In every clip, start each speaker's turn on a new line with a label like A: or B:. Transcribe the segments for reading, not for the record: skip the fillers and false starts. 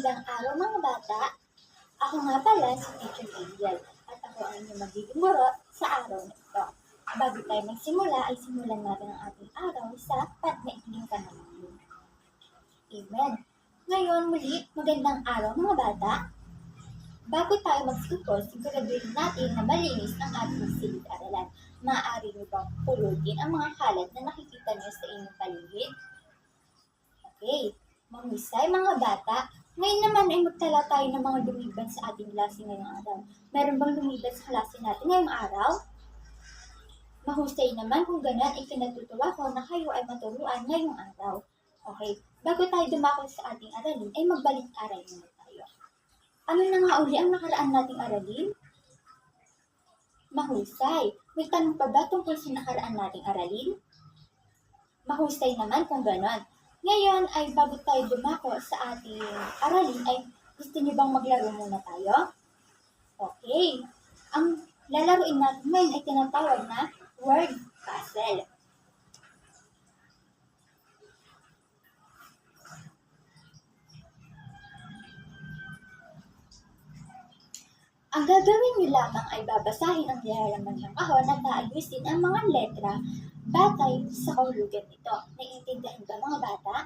A: Magandang araw mga bata! Ako nga pala si Teacher Angel at ako ang inyong magiging guro sa araw na ito. Bago tayo magsimula ay simulan natin ang ating araw sa patmaikling panalangin. Amen! Ngayon muli, magandang araw mga bata! Bago tayo magsikot, siguraduhin natin na malinis ang ating silid-aralan. Maaari niyo bang pulutin ang mga kalat na nakikita niyo sa inyong paligid? Okay, mahusay mga bata. Ngayon naman ay magtala tayo ng mga lumibad sa ating klase ngayong araw. Meron bang lumibad sa klase natin ngayong araw? Mahusay naman kung ganun ay pinatutuwa ko na kayo ay maturuan ngayong araw. Okay, bago tayo dumakot sa ating aralin ay magbalik-aral muna tayo. Ano na nga uli ang nakaraan nating aralin? Mahusay. May tanong pa ba tungkol sa nakaraan nating aralin? Mahusay naman kung ganon. Ngayon ay bago tayo dumako sa ating aralin ay gusto niyo bang maglaro muna tayo? Okay. Ang lalaruin natin ngayon ay tinatawag na word puzzle. Ang gagawin niyo lamang ay babasahin ang nilalaman ng kahon at aayusin ang mga letra batay sa kahulugan nito. Naiintindihan ba mga bata?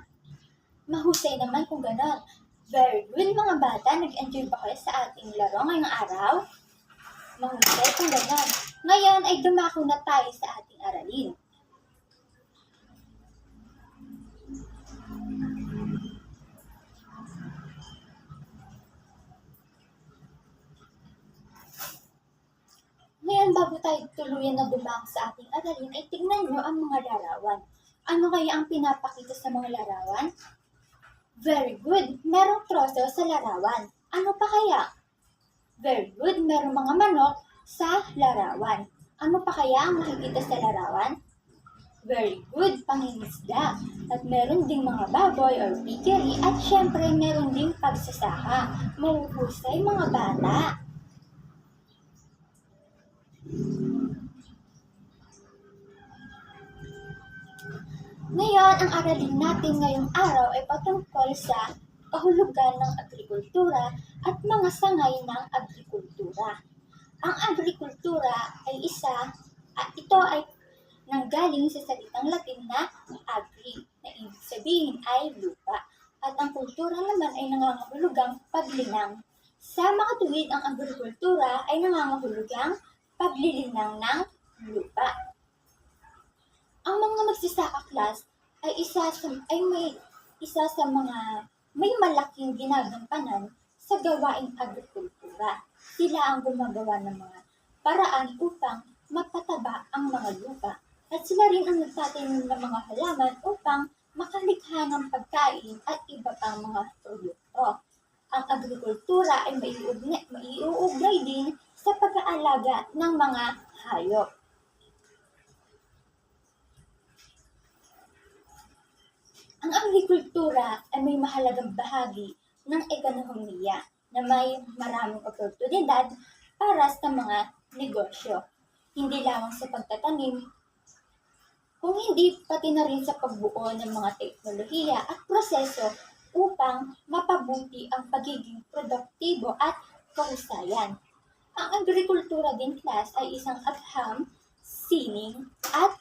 A: Mahusay naman kung gano'n. Very good mga bata. Nag-enjoy ba kayo sa ating laro ngayong araw? Mahusay kung gano'n. Ngayon ay dumako na tayo sa ating aralin. Ngayon, bago tayo tuluyan na dumako sa ating aralin, ay tingnan nyo ang mga larawan. Ano kaya ang pinapakita sa mga larawan? Very good! Merong troso sa larawan. Ano pa kaya? Very good! Merong mga manok sa larawan. Ano pa kaya ang makikita sa larawan? Very good! Pangingisda. At meron ding mga baboy or piggery at syempre meron ding pagsasaka. Mahuhusay mga bata. Ngayon, ang aralin natin ngayong araw ay patungkol sa kahulugan ng agrikultura at mga sangay ng agrikultura. Ang agrikultura ay ito ay nanggaling sa salitang Latin na agri, na ibig sabihin ay lupa. At ang kultura naman ay nangangahulugang paglinang. Sa mga tuwid, ang agrikultura ay nangangahulugang paglilinang ng lupa. Ang mga magsasaka class ay may isa sa mga may malaking ginagampanan sa gawaing agrikultura. Sila ang gumagawa ng mga paraan upang mapataba ang mga lupa at sila rin ang nagtatanim ng mga halaman upang makalikha ng pagkain at iba pang mga produkto. Ang agrikultura ay maiuugnay din sa pag-aalaga ng mga hayop. Ang agrikultura ay may mahalagang bahagi ng ekonomiya na may maraming oportunidad para sa mga negosyo. Hindi lamang sa pagtatanim, kung hindi pati na rin sa pagbuo ng mga teknolohiya at proseso upang mapabuti ang pagiging produktibo at kahusayan. Ang agrikultura din class ay isang agham, sining at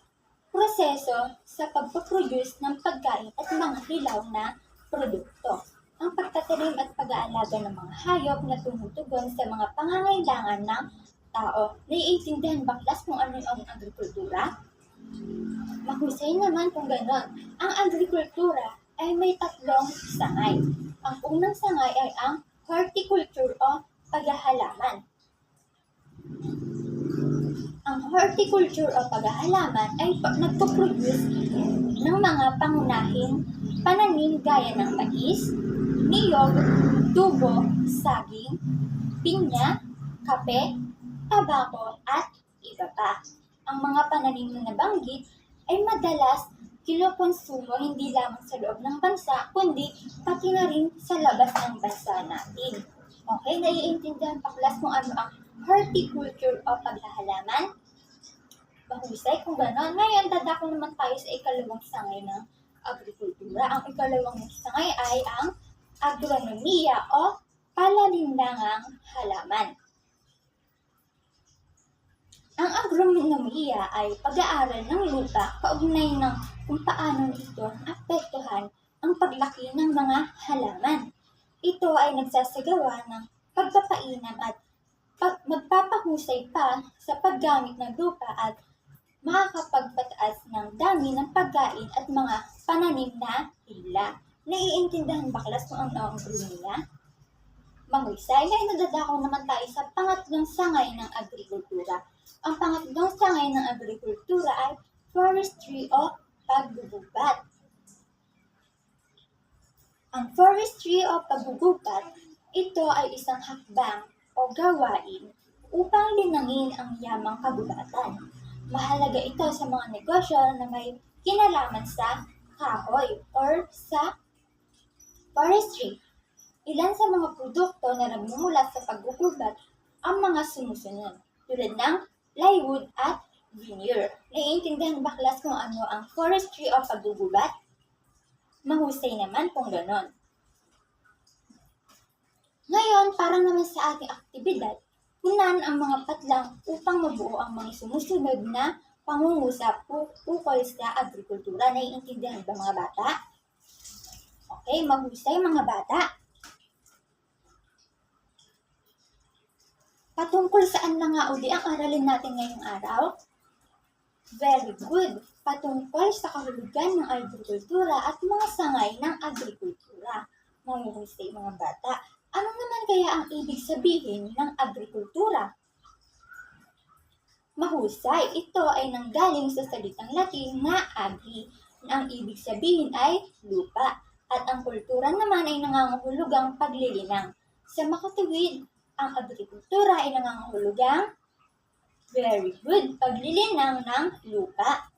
A: proseso sa pagpaproduce ng pagkain at mga hilaw na produkto. Ang pagtatanim at pag-aalaga ng mga hayop na tumutugon sa mga pangangailangan ng tao. Naiintindihan ba class kung ano ang agrikultura? Mahusay naman kung ganon. Ang agrikultura ay may tatlong sangay. Ang unang sangay ay ang horticulture o paghahalaman. Ang horticulture o paghahalaman ay nagpo-produce ng mga pangunahing pananim gaya ng mais, niyog, tubo, saging, pinya, kape, tabako, at iba pa. Ang mga pananim na nabanggit ay madalas kinukonsumo hindi lamang sa loob ng bansa, kundi pati na rin sa labas ng bansa natin. Okay, naiintindihan pa class kung ano ang horticulture o paghahalaman? Mahusay kung gano'n. Ngayon, dadako naman tayo sa ikalawang sangay ng agrikultura. Ang ikalawang sangay ay ang agronomiya o palalindangang halaman. Ang agronomiya ay pag-aaral ng lupa kaugnay ng kung paano ito apektuhan ang paglaki ng mga halaman. Ito ay nagsasagawa ng pagpapainam at magpapahusay pa sa paggamit ng lupa at makakapagpataas ng dami ng pagkain at mga pananim na hila. Naiintindihan ba klas kung ano ang agronomiya? Mahusay, ngayon nadadako naman tayo sa pangatlong sangay ng agrikultura. Ang pangatlong sangay ng agrikultura ay forestry o paggugubat. Ang forestry o paggugubat, ito ay isang hakbang o gawain upang linangin ang yamang kagubatan. Mahalaga ito sa mga negosyo na may kinalaman sa kahoy or sa forestry. Ilan sa mga produkto na nagmumula sa paggugubat ang mga sumusunod, tulad ng plywood at veneer. Naiintindihan ba klas kung ano ang forestry o paggugubat? Mahusay naman kung ganon. Ngayon, para naman sa ating aktibidad, punan ang mga patlang upang mabuo ang mga sumusunod na pangungusap ukol sa agrikultura. Naiintindihan ba mga bata? Okay, mahusay mga bata. Patungkol saan na nga uli ang aralin natin ngayong araw? Very good! Patungkol sa kahulugan ng agrikultura at mga sangay ng agrikultura. Mahusay mga bata. Ano naman kaya ang ibig sabihin ng agrikultura? Mahusay, ito ay nanggaling sa salitang Latin na agri, na ang ibig sabihin ay lupa, at ang kultura naman ay nangangahulugang paglilinang. Sa makatuwid, ang agrikultura ay nangangahulugang very good paglilinang ng lupa.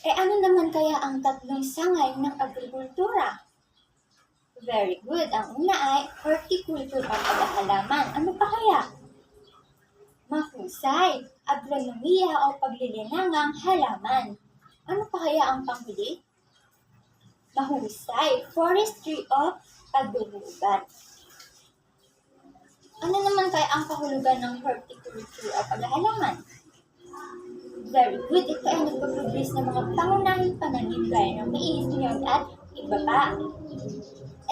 A: Ano naman kaya ang tatlong sangay ng agrikultura? Very good. Ang una ay horticulture o paghahalaman. Ano pa kaya? Mahusay. Agronomiya o paglilinangang halaman. Ano pa kaya ang panghuli? Mahusay. Forestry o paggugubat. Ano naman kaya ang kahulugan ng horticulture o paghahalaman? Very good. Ito ay nagpaproduce ng mga pangunahing pananim gaya ng mais, niyog at iba pa.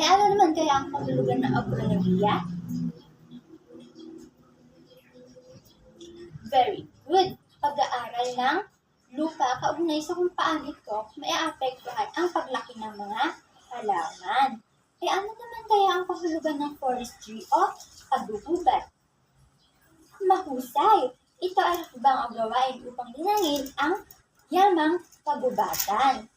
A: Ano naman kaya ang kahulugan ng agronomiya? Very good. Pag-aaral ng lupa kaugnay sa kung paano ito may aapektuhan ang paglaki ng mga halaman. Ano naman kaya ang kahulugan ng forestry o paggugubat? Mahusay! Ito ay hakbang o gawain upang linangin ang yamang kagubatan.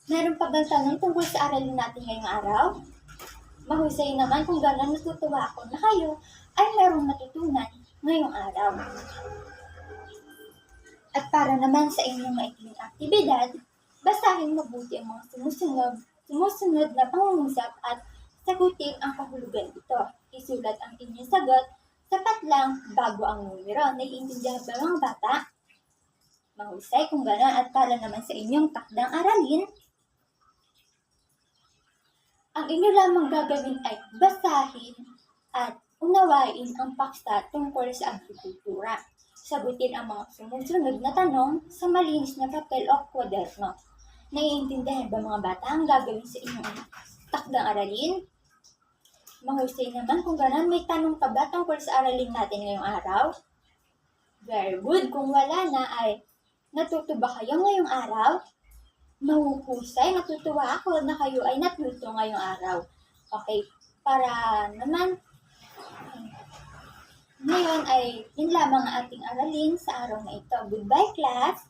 A: Meron pa bang tanong tungkol sa aralin natin ngayong araw? Mahusay naman kung gano'n natutuwa ako na kayo ay merong natutunan ngayong araw. At para naman sa inyong maikling aktibidad, basahin mabuti ang mga sumusunod na pangungusap at sagutin ang kahulugan ito. Isulat ang inyong sagot, sapat lang bago ang numero. Naiintindihan ba mga bata? Mahusay kung gano'n at para naman sa inyong takdang aralin, ang inyo lamang gagawin ay basahin at unawain ang paksa tungkol sa agrikultura. Sagutin ang mga sumusunod na tanong sa malinis na papel o kwaderno. Naiintindihan ba mga bata ang gagawin sa inyong takdang aralin? Mahusay naman kung gano'n, may tanong pa ba tungkol sa aralin natin ngayong araw? Very good. Kung wala na ay natuto ba kayo ngayong araw? Mahuhusay, natutuwa ako na kayo ay natuto ngayong araw. Okay, para naman ngayon ay yun lamang ang ating aralin sa araw na ito. Goodbye class!